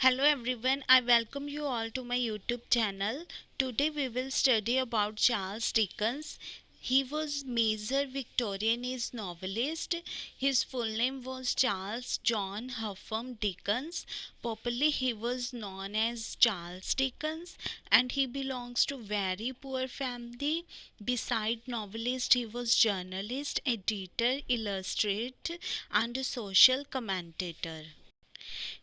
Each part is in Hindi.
Hello everyone, I welcome you all to my YouTube channel. Today we will study about Charles Dickens. He was major Victorianist novelist. His full name was Charles John Huffam Dickens. Popularly he was known as Charles Dickens and he belongs to very poor family. Beside novelist, he was journalist, editor, illustrator and a social commentator.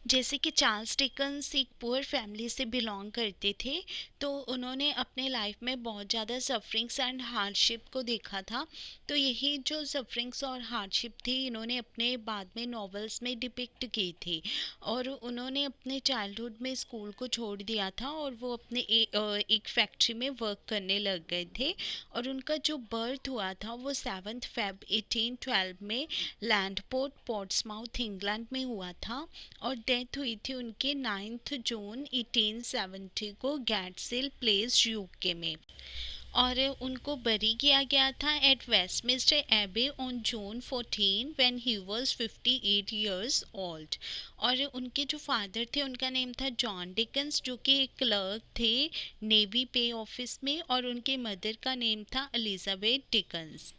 जैसे कि चार्ल्स डिकन्स एक पुअर फैमिली से बिलोंग करते थे तो उन्होंने अपने लाइफ में बहुत ज़्यादा सफरिंग्स एंड हार्डशिप को देखा था। तो यही जो सफरिंग्स और हार्डशिप थी इन्होंने अपने बाद में नॉवेल्स में डिपिक्ट की थी। और उन्होंने अपने चाइल्डहुड में स्कूल को छोड़ दिया था और वो अपने एक फैक्ट्री में वर्क करने लग गए थे। और उनका जो बर्थ हुआ था वो 7 फेब 1812 में लैंडपोर्ट पोर्ट्समाउथ इंग्लैंड में हुआ था। और डेथ हुई थी उनके 9 जून 1870 को गैटसेल प्लेस यूके में। और उनको बरी किया गया था एट वेस्टमिंस्टर एबे on June 14 when he was 58 years old. और उनके जो फादर थे उनका नेम था जॉन डिकन्स जो कि एक क्लर्क थे नेवी पे ऑफिस में। और उनके मदर का नेम था एलिजाबेथ डिकन्स।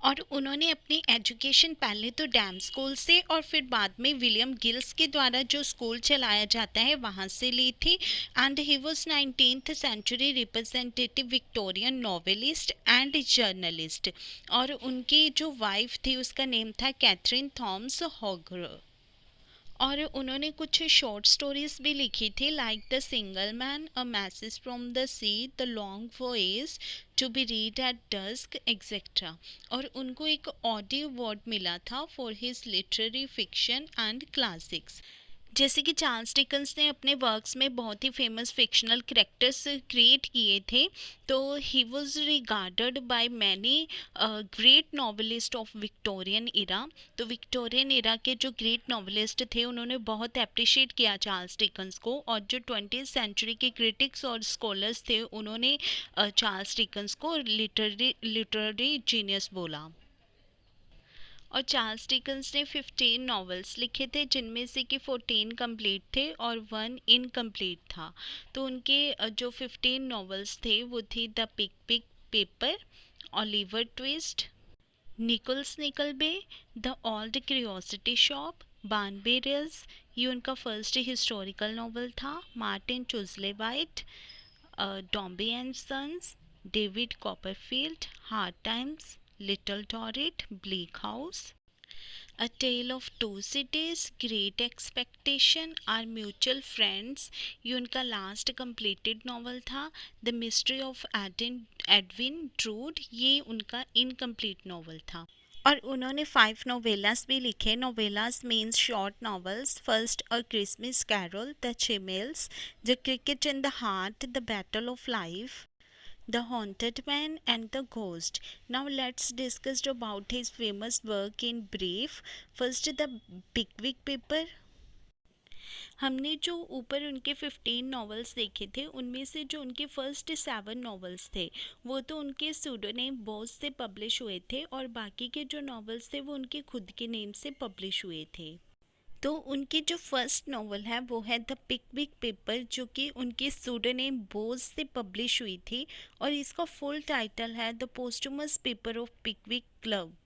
और उन्होंने अपनी एजुकेशन पहले तो डैम स्कूल से और फिर बाद में विलियम गिल्स के द्वारा जो स्कूल चलाया जाता है वहाँ से ली थी। And he was 19th century representative Victorian novelist and journalist. और उनकी जो वाइफ थी उसका नेम था कैथरीन थॉम्स हॉगर। और उन्होंने कुछ शॉर्ट स्टोरीज भी लिखी थी like the single man, a message from the sea, the long voyage, to be read at dusk etcetera. और उनको एक ऑडी अवार्ड मिला था for his literary fiction and classics. जैसे कि चार्ल्स डिकन्स ने अपने वर्क्स में बहुत ही फेमस फिक्शनल करेक्टर्स क्रिएट किए थे। तो he was regarded by many great novelist of Victorian era. तो विक्टोरियन इरा के जो ग्रेट नॉवेलिस्ट थे उन्होंने बहुत अप्रिशिएट किया चार्ल्स डिकन्स को। और जो 20th सेंचुरी के क्रिटिक्स और स्कॉलर्स थे उन्होंने चार्ल्स डिकन्स को लिटरेरी जीनियस बोला। और चार्ल्स डिकन्स ने 15 नॉवेल्स लिखे थे जिनमें से कि 14 कंप्लीट थे और 1 इनकम्प्लीट था। तो उनके जो 15 नॉवेल्स थे वो थी the pick pick paper, Oliver Twist, Nicholas Nickleby, the old curiosity shop, Barnaby, ये उनका फर्स्ट हिस्टोरिकल नॉवल था, Martin Chuzzlewit, Dombey and Sons, David Copperfield, Hard Times, Little Dorrit, Bleak House, A Tale of Two Cities, Great Expectation, Our Mutual Friends, ये उनका लास्ट कंप्लीटेड नॉवल था। The mystery of Edwin druid, ये उनका इनकम्प्लीट नॉवल था। और उन्होंने 5 नोवेलास भी लिखे। Novellas means short novels. First a Christmas carol, the chimes, the cricket in the heart, the battle of life, The Haunted Man and the Ghost. Now let's discuss about his famous work in brief. First, the Pickwick Paper. हमने जो ऊपर उनके 15 नॉवेल्स देखे थे उनमें से जो उनके फर्स्ट 7 नॉवेल्स थे वो तो उनके सूडोनेम बॉस से पब्लिश हुए थे और बाकी के जो नॉवेल्स थे वो उनके खुद के नेम से पब्लिश हुए थे। तो उनकी जो फर्स्ट नॉवल है वो है द पिकविक पेपर जो कि उनके सूडोनेम बोज से पब्लिश हुई थी। और इसका फुल टाइटल है द पोस्टुमस पेपर ऑफ पिकविक क्लब।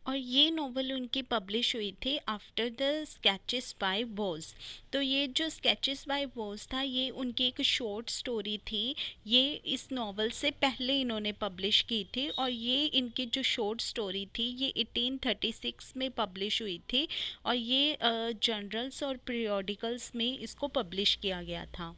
और ये नॉवल उनकी पब्लिश हुई थी आफ्टर द स्केचेस बाय बोज। तो ये जो स्केचेस बाय बोज था ये उनकी एक शॉर्ट स्टोरी थी। ये इस नॉवल से पहले इन्होंने पब्लिश की थी और ये इनकी जो शॉर्ट स्टोरी थी ये 1836 में पब्लिश हुई थी। और ये जर्नल्स और पीरियोडिकल्स में इसको पब्लिश किया गया था।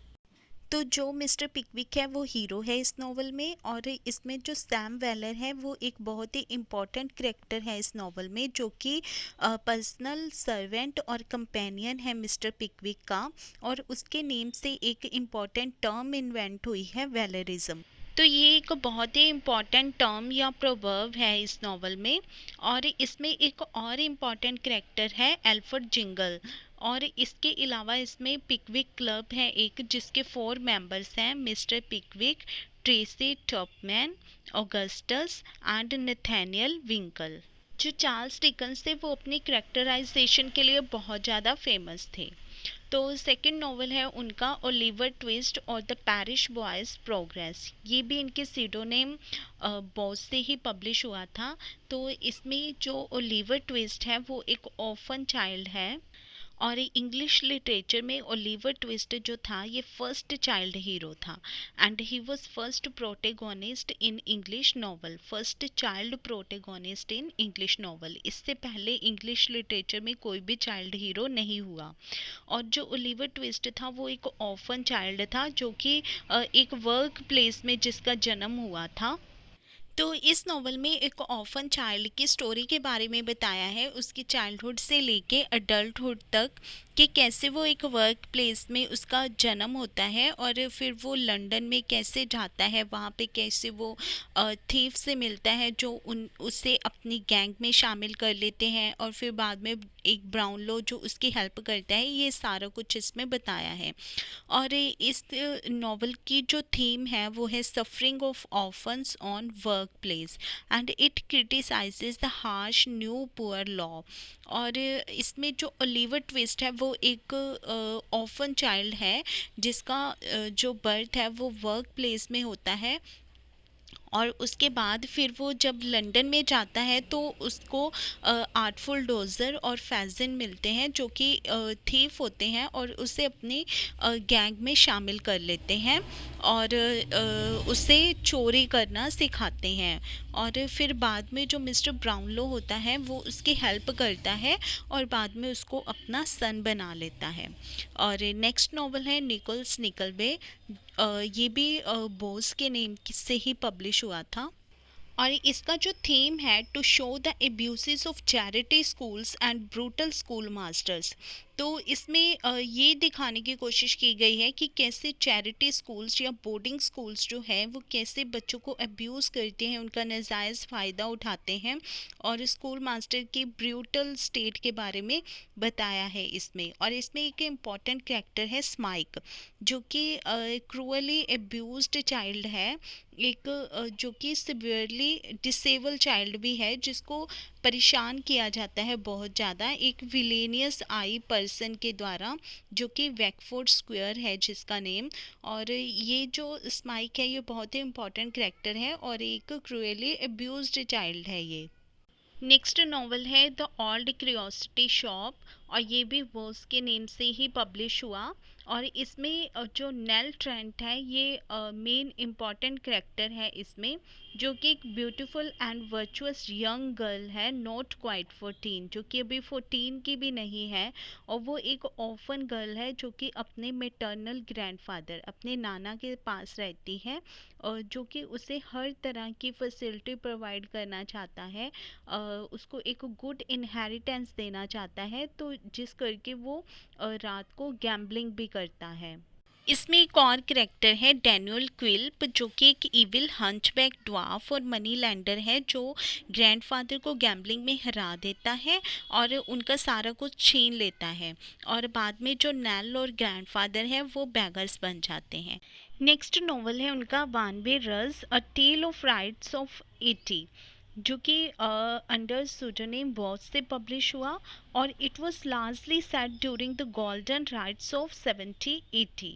तो जो मिस्टर पिकविक है वो हीरो है इस नॉवल में। और इसमें जो सैम वेलर है वो एक बहुत ही इम्पॉर्टेंट करेक्टर है इस नॉवल में जो कि पर्सनल सर्वेंट और कंपेनियन है मिस्टर पिकविक का। और उसके नेम से एक इम्पॉर्टेंट टर्म इन्वेंट हुई है वेलरिज्म। तो ये एक बहुत ही इम्पॉर्टेंट टर्म या प्रोवर्ब है इस नॉवल में। और इसमें एक और इम्पॉर्टेंट करेक्टर है एल्फ्रेड जिंगल। और इसके अलावा इसमें पिकविक क्लब है एक जिसके 4 मेंबर्स हैं mister Pickwick, Tracy Tupman, Augustus and Nathaniel Winkle. जो चार्ल्स डिकन्स थे वो अपनी करेक्टराइजेशन के लिए बहुत ज़्यादा फेमस थे। तो सेकंड नॉवल है उनका ओलिवर ट्विस्ट और द पैरिश बॉयज प्रोग्रेस। ये भी इनके सीडोनेम बॉस से ही पब्लिश हुआ था। तो इसमें जो ओलिवर ट्विस्ट है वो एक ऑर्फन चाइल्ड है, और इंग्लिश लिटरेचर में ओलिवर ट्विस्ट जो था ये फर्स्ट चाइल्ड हीरो था, and he was first protagonist in English novel, first child protagonist in English novel. इससे पहले इंग्लिश लिटरेचर में कोई भी चाइल्ड हीरो नहीं हुआ। और जो ओलिवर ट्विस्ट था वो एक ऑर्फन चाइल्ड था, जो कि एक वर्क प्लेस में जिसका जन्म हुआ था। तो इस नॉवल में एक ऑर्फन चाइल्ड की स्टोरी के बारे में बताया है, उसकी चाइल्डहुड से लेके अडल्टहुड तक, कि कैसे वो एक वर्क प्लेस में उसका जन्म होता है और फिर वो लंदन में कैसे जाता है, वहाँ पे कैसे वो थीफ से मिलता है जो उसे अपनी गैंग में शामिल कर लेते हैं, और फिर बाद में एक ब्राउनलो जो उसकी हेल्प करता है। ये सारा कुछ इसमें बताया है। और इस नॉवल की जो थीम है वो है suffering of orphans on work place, and it criticises the harsh new poor law. और इसमें जो ओलिवर ट्विस्ट है वो एक ऑर्फन चाइल्ड है, जिसका जो बर्थ है वो वर्क प्लेस में होता है। और उसके बाद फिर वो जब लंदन में जाता है तो उसको आर्टफुल डोजर और फैजन मिलते हैं, जो कि थीफ होते हैं, और उसे अपनी गैंग में शामिल कर लेते हैं और उसे चोरी करना सिखाते हैं। और फिर बाद में जो मिस्टर ब्राउनलो होता है वो उसकी हेल्प करता है और बाद में उसको अपना सन बना लेता है। और नेक्स्ट नॉवल है निकोल्स निकलबे। ये भी बोस के नेम से ही पब्लिश हुआ था। और इसका जो थीम है to show the abuses of charity schools and brutal school masters. तो इसमें ये दिखाने की कोशिश की गई है कि कैसे चैरिटी स्कूल्स या बोर्डिंग स्कूल्स जो है वो कैसे बच्चों को अब्यूज़ करते हैं, उनका नाजायज़ फ़ायदा उठाते हैं, और स्कूल मास्टर की ब्रूटल स्टेट के बारे में बताया है इसमें। और इसमें एक इम्पॉर्टेंट कैरेक्टर है स्माइक, जो कि क्रूअली एब्यूज्ड चाइल्ड है, एक जो कि सिवियरली डिसेबल चाइल्ड भी है, जिसको परेशान किया जाता है बहुत ज़्यादा एक विलेनियस आई पर्सन के द्वारा, जो कि वैकफोर्ड स्क्वायर है जिसका नेम। और ये जो स्माइक है ये बहुत ही इम्पोर्टेंट कैरेक्टर है और एक क्रूअली अब्यूज्ड चाइल्ड है ये। नेक्स्ट नॉवल है द ओल्ड क्यूरियोसिटी शॉप, और ये भी वोस के नेम से ही पब्लिश हुआ। और इसमें जो नेल ट्रेंट है ये मेन इम्पॉर्टेंट कैरेक्टर है इसमें, जो कि एक beautiful and virtuous young girl है, नॉट क्वाइट 14, जो कि अभी 14 की भी नहीं है। और वो एक ऑर्फन गर्ल है जो कि अपने मेटर्नल ग्रैंडफादर अपने नाना के पास रहती है, और जो कि उसे हर तरह की फैसिलिटी प्रोवाइड करना चाहता है, उसको एक गुड इनहेरिटेंस देना चाहता है, तो जिस करके वो रात को गैम्बलिंग भी करता है। इसमें एक और करेक्टर है डैनियल क्विल्प, जो कि एक इविल हंचबैक ड्वार्फ और मनी लैंडर है, जो ग्रैंडफादर को गैम्बलिंग में हरा देता है और उनका सारा कुछ छीन लेता है, और बाद में जो नेल और ग्रैंडफादर है वो बैगर्स बन जाते हैं। नेक्स्ट नॉवल है उनका वानवे रज अ टेल ऑफ राइट्स ऑफ 80, जो कि अंडर सूडोनेम बॉस से पब्लिश हुआ, और it was largely set during the golden rights of 70-80।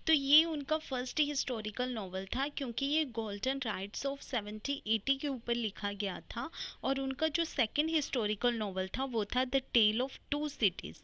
तो ये उनका फर्स्ट हिस्टोरिकल नॉवल था, क्योंकि ये गोल्डन राइट्स ऑफ 70-80 के ऊपर लिखा गया था। और उनका जो सेकंड हिस्टोरिकल नॉवल था वो था the tale of two cities.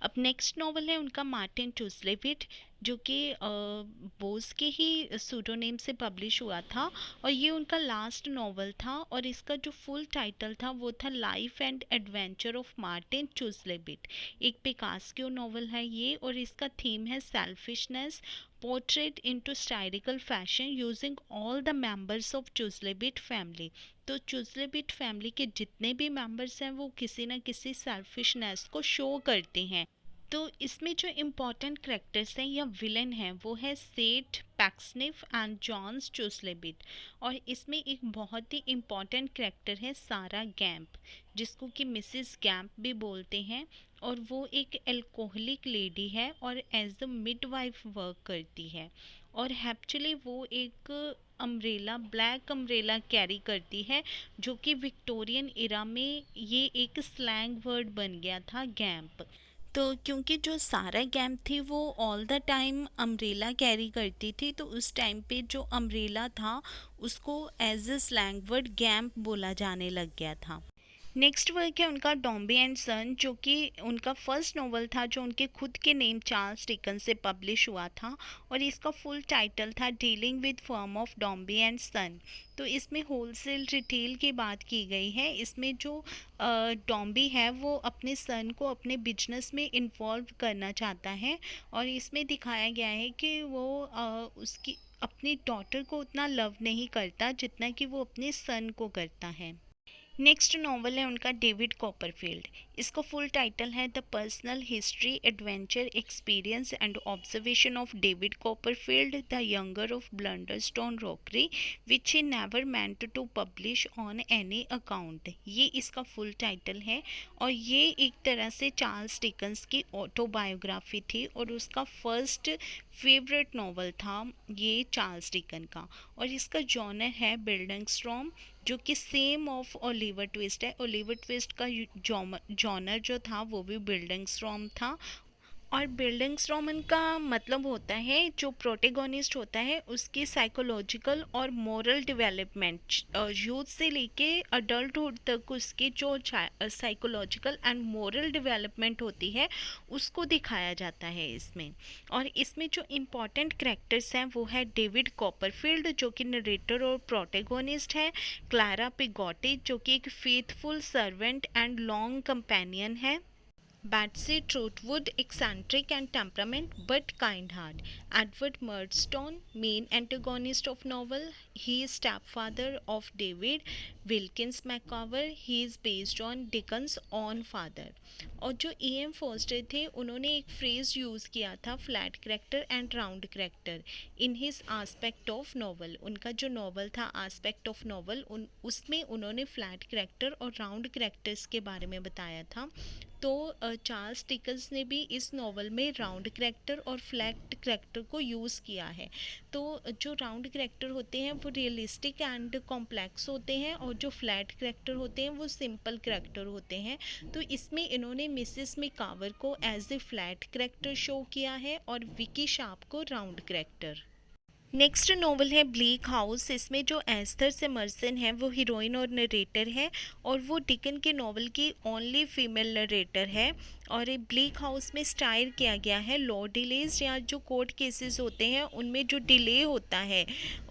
अब नेक्स्ट नॉवल है उनका मार्टिन टूस्लेविट, जो कि बोस के ही सूडोनेम से पब्लिश हुआ था, और ये उनका लास्ट नॉवल था। और इसका जो फुल टाइटल था वो था life and adventure of Martin Chuzzlewit. एक पिकासो नॉवल है ये, और इसका थीम है selfishness portrait into satirical fashion using all the members of Chuzzlewit family. तो चुजलेबिट फैमिली के जितने भी मेंबर्स हैं वो किसी न किसी सेल्फिशनेस को शो करते हैं। तो इसमें जो इम्पोर्टेंट करेक्टर्स हैं या विलन हैं वो है सेठ पैक्सनिफ एंड जॉन्स चुसलेबिट। और इसमें एक बहुत ही इम्पोर्टेंट करेक्टर है सारा गैम्प, जिसको कि मिसिस गैम्प भी बोलते हैं, और वो एक एल्कोहलिक लेडी है और एज अ मिडवाइफ वर्क करती है। और एक्चुअली वो एक अम्ब्रेला, ब्लैक अम्ब्रेला कैरी करती है, जो कि विक्टोरियन इरा में ये एक स्लैंग वर्ड बन गया था गैम्प। तो क्योंकि जो सारा गैम्प थी वो all the time umbrella carry करती थी, तो उस टाइम पे जो अम्ब्रेला था उसको एज अ स्लैंग वर्ड गैम्प बोला जाने लग गया था। नेक्स्ट वर्क है उनका डॉम्बे एंड सन, जो कि उनका फर्स्ट नॉवल था जो उनके खुद के नेम चार्ल्स डिकन से पब्लिश हुआ था, और इसका फुल टाइटल था dealing with firm of Dombey and son. तो इसमें होलसेल रिटेल की बात की गई है। इसमें जो डॉम्बे है वो अपने सन को अपने बिजनेस में इन्वॉल्व करना चाहता है, और इसमें दिखाया गया है कि वो उसकी अपनी डॉटर को उतना लव नहीं करता जितना कि वो अपने सन को करता है। नेक्स्ट नॉवल है उनका डेविड कॉपरफील्ड। इसका फुल टाइटल है the personal history, adventure, experience and observation of David Copperfield the younger of Blunderstone Rookery which he never meant to publish on any account. ये इसका फुल टाइटल है, और ये एक तरह से चार्ल्स डिकन्स की ऑटोबायोग्राफी थी, और उसका फर्स्ट फेवरेट नॉवल था ये चार्ल्स डिकन का। और इसका जॉनर है बिल्डिंगस्टॉर्म, जो कि सेम ऑफ ओलिवर ट्विस्ट है। ओलिवर ट्विस्ट का जॉनर जो था वो भी बिल्डिंगस्टॉर्म था। और बिल्डिंगस्टॉर्म का मतलब होता है जो प्रोटेगोनिस्ट होता है उसकी साइकोलॉजिकल और मोरल डेवलपमेंट, यूथ से लेके अडल्टहुड तक उसकी जो साइकोलॉजिकल एंड मोरल डेवलपमेंट होती है उसको दिखाया जाता है इसमें। और इसमें जो इम्पोर्टेंट करेक्टर्स हैं वो है डेविड कॉपरफील्ड जो कि नरेटर और प्रोटेगोनिस्ट है, क्लारा पिगोटी जो कि एक faithful servant and long companion है, Betsy Trotwood, eccentric and temperament but kind-hearted. Edward Murdstone, main antagonist of novel. He is stepfather of David. Wilkins McCover, he is based on Dickens' own father. और जो E.M. फोस्टर थे उन्होंने एक फ्रेज यूज़ किया था flat character and round character in his aspect of novel. उनका जो नॉवल था आस्पेक्ट ऑफ नॉवल उसमें उन्होंने फ्लैट करेक्टर और राउंड करेक्टर्स के बारे में बताया था। तो चार्ल्स डिकन्स ने भी इस नॉवल में राउंड करेक्टर और फ्लैट करेक्टर को यूज़ किया है। तो जो राउंड करेक्टर होते हैं वो रियलिस्टिक एंड कॉम्प्लेक्स होते हैं, और जो फ्लैट करेक्टर होते हैं वो सिंपल करेक्टर होते हैं। तो इसमें इन्होंने मिसेस मिकावर को as a flat character show किया है और विकी शार्प को राउंड करेक्टर। नेक्स्ट नॉवल है ब्लीक हाउस। इसमें जो एस्थर सिमरसन है वो हीरोइन और नरेटर है, और वो डिकन के नॉवल की ओनली फीमेल नरेटर है। और ये ब्लीक हाउस में स्टाइल किया गया है लॉ डिलेज या जो कोर्ट केसेस होते हैं उनमें जो डिले होता है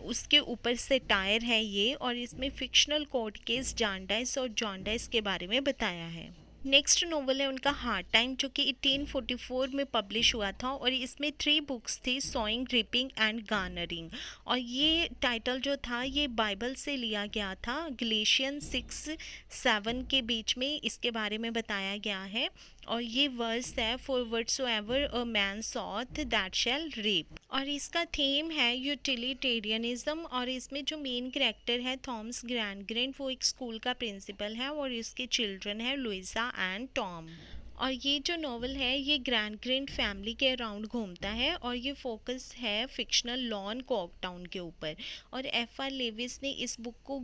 उसके ऊपर से टायर है ये, और इसमें फिक्शनल कोर्ट केस जॉन्डाइस और जॉन्डाइस के बारे में बताया है। नेक्स्ट नॉवल है उनका हार्ड टाइम जो कि 1844 में पब्लिश हुआ था, और इसमें 3 बुक्स थी सोइंग, रिपिंग एंड गार्नरिंग। और ये टाइटल जो था ये बाइबल से लिया गया था, गलेशियन 6-7 के बीच में इसके बारे में बताया गया है। और ये वर्स है for whatsoever a man soweth that shall reap. और इसका थीम है यूटिलिटेरियनिज्म, और इसमें जो मेन कैरेक्टर है थॉमस ग्रैंडग्रेन वो एक स्कूल का प्रिंसिपल है, और इसके चिल्ड्रन है लुइसा एंड टॉम। और ये जो नॉवल है ये ग्रैंड फैमिली के अराउंड घूमता है, और ये फोकस है फिक्शनल लॉन कॉकटाउन के ऊपर। और F.R. लेविस ने इस बुक को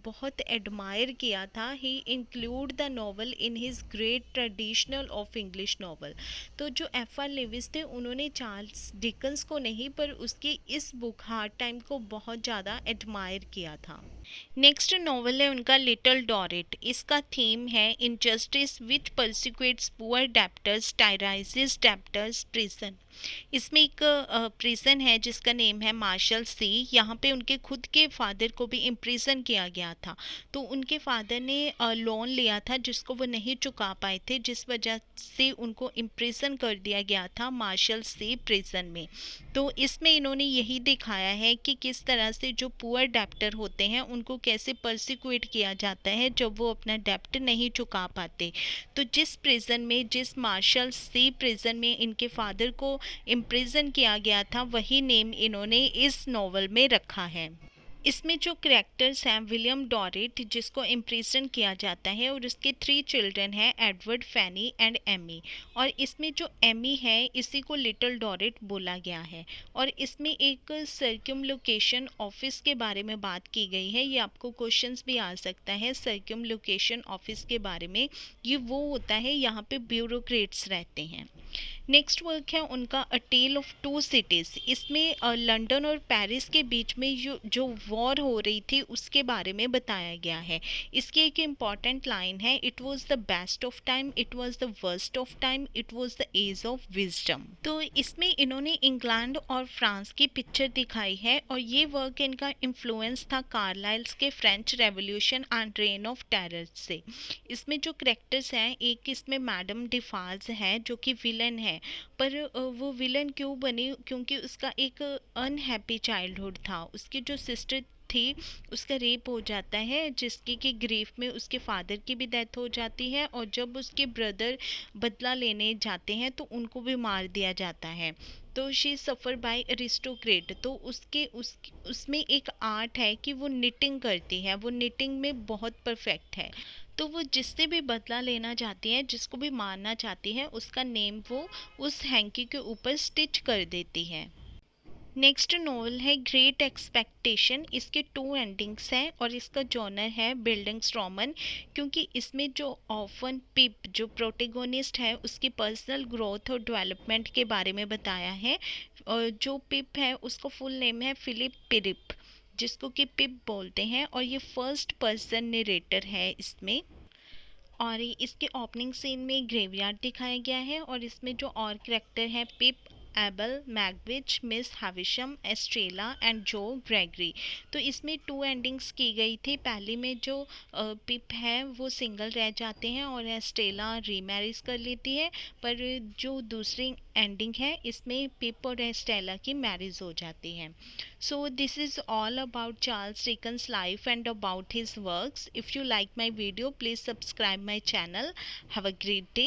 बहुत एडमायर किया था। He include the novel in his great traditional of English novel. तो जो F.R. लेविस थे उन्होंने चार्ल्स डिकन्स को नहीं पर उसकी इस बुक हार्ड टाइम को बहुत ज़्यादा एडमायर किया था। नेक्स्ट नॉवल है उनका लिटिल डॉरेट। इसका थीम है इनजस्टिस विच परसिक्यूट्स पुअर डेप्टर्स, टायराइजेस डेप्टर्स, प्रिजन। इसमें एक प्रिजन है जिसका नेम है मार्शल सी। यहाँ पे उनके खुद के फादर को भी इम्प्रिजन किया गया था। तो उनके फादर ने लोन लिया था जिसको वो नहीं चुका पाए थे, जिस वजह से उनको इम्प्रिजन कर दिया गया था मार्शल सी प्रिजन में। तो इसमें इन्होंने यही दिखाया है कि किस तरह से जो पुअर डेप्टर होते हैं उनको कैसे परसिक्यूट किया जाता है जब वो अपना डेप्ट नहीं चुका पाते। तो जिस प्रिजन में, जिस मार्शल सी प्रिजन में इनके फादर को इम्प्रिजन किया गया था वही नेम इन्होंने इस नॉवल में रखा है। इसमें जो करेक्टर्स हैं, विलियम डॉरेट जिसको इम्प्रिजन किया जाता है और उसके 3 चिल्ड्रन हैं, एडवर्ड, फैनी एंड एमी। और इसमें जो एमी है इसी को लिटिल डॉरेट बोला गया है। और इसमें एक सर्क्यूमलोकेशन ऑफिस के बारे में बात की गई है। ये आपको क्वेश्चंस भी आ सकता है सर्क्यूमलोकेशन ऑफिस के बारे में। ये वो होता है यहाँ पे ब्यूरोक्रेट्स रहते हैं। नेक्स्ट वर्क है उनका अ टेल ऑफ टू सिटीज़। इसमें लंदन और पेरिस के बीच में जो वॉर हो रही थी उसके बारे में बताया गया है। इसकी एक इम्पॉर्टेंट लाइन है, it was the best of time, it was the worst of time, it was the age of wisdom. तो इसमें इन्होंने इंग्लैंड और फ्रांस की पिक्चर दिखाई है और ये वर्क इनका इन्फ्लुएंस था कार्लाइल्स के French revolution and rain of terror से। इसमें जो करेक्टर्स हैं, एक इसमें मैडम डिफाज है जो कि विलन है। पर वो विलन क्यों बनी, क्योंकि उसका एक अनहैप्पी चाइल्डहुड था। उसकी जो सिस्टर थी उसका रेप हो जाता है, जिसकी कि ग्रीफ में उसके फादर की भी डेथ हो जाती है। और जब उसके ब्रदर बदला लेने जाते हैं तो उनको भी मार दिया जाता है। तो शी सफ़र बाय अरिस्टोक्रेट। तो उसमें एक आर्ट है कि वो निटिंग करती है, वो निटिंग में बहुत परफेक्ट है। तो वो जिससे भी बदला लेना चाहती है, जिसको भी मारना चाहती है, उसका नेम वो उस हैंकी के ऊपर स्टिच कर देती है। नेक्स्ट नॉवल है ग्रेट एक्सपेक्टेशन। इसके 2 एंडिंग्स हैं और इसका जॉनर है बिल्डिंग्स रोमन, क्योंकि इसमें जो ऑफन पिप जो प्रोटेगोनिस्ट है उसकी पर्सनल ग्रोथ और डेवलपमेंट के बारे में बताया है। और जो पिप है उसका फुल नेम है फिलिप पिरिप, जिसको कि पिप बोलते हैं। और ये फर्स्ट पर्सन नरेटर है इसमें। और इसके ओपनिंग सीन में ग्रेवयार्ड दिखाया गया है और इसमें जो और करेक्टर हैं, Pip, Abel, Magwitch, Miss Havisham, Estella and Joe Gregory. तो इसमें 2 एंडिंग्स की गई थी। पहली में जो पिप है वो सिंगल रह जाते हैं और एस्ट्रेला रीमैरिज कर लेती है। पर जो दूसरी एंडिंग है इसमें पिप और एस्ट्रेला की मैरिज हो जाती है। So this is all about Charles Dickens' life and about his works. If you like my video, please subscribe my channel. Have a great day.